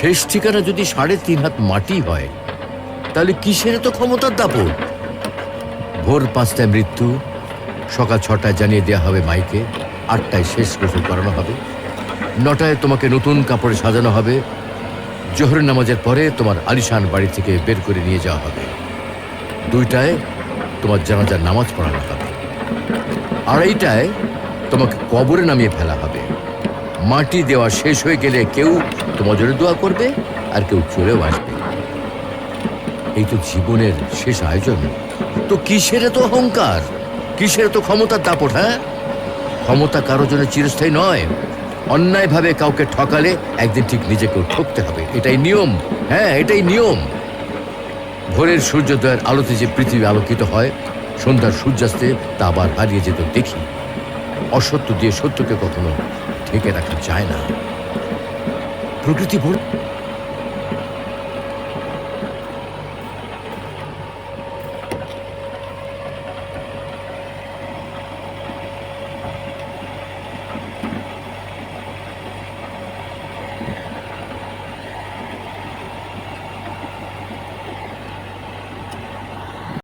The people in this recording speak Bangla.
শেষ ঠিকানা যদি 3.5 হাত মাটি হয়, তাহলে কিসের তো ক্ষমতার দাপট? ভোর 5টায় মৃত্যু, সকাল 6টায় জানিয়ে দেওয়া হবে মাইকে, 8টায় শেষ গোসল করানো হবে, 9টায় তোমাকে নতুন কাপড়ে সাজানো হবে, জোহরের নামাজের পরে তোমার আলিশান বাড়ি থেকে বের করে নিয়ে যাওয়া হবে, 2টায় তোমার জানাজার নামাজ পড়ানো হবে, 2:30টায় তোমাকে কবরে নামিয়ে ফেলা হবে। মাটি দেওয়া শেষ হয়ে গেলে কেউ তোমার জন্য দোয়া করবে, আর কেউ চলেও আসবে। এই তো জীবনের শেষ আয়োজন। তো কিসের তো অহংকার, কিসের তো ক্ষমতার দাপট? হ্যাঁ, ক্ষমতা কারো জন্য চিরস্থায়ী নয়। অন্যায়ভাবে কাউকে ঠকালে একদিন ঠিক নিজেকেও ঠকতে হবে, এটাই নিয়ম। হ্যাঁ, এটাই নিয়ম। ভোরের সূর্যোদয়ের আলোতে যে পৃথিবী আলোকিত হয়, সন্ধ্যার সূর্যাস্তে তা আবার হারিয়ে যেতে দেখি। অসত্য দিয়ে সত্যকে কখনো ঢেকে রাখা যায় না। প্রকৃতি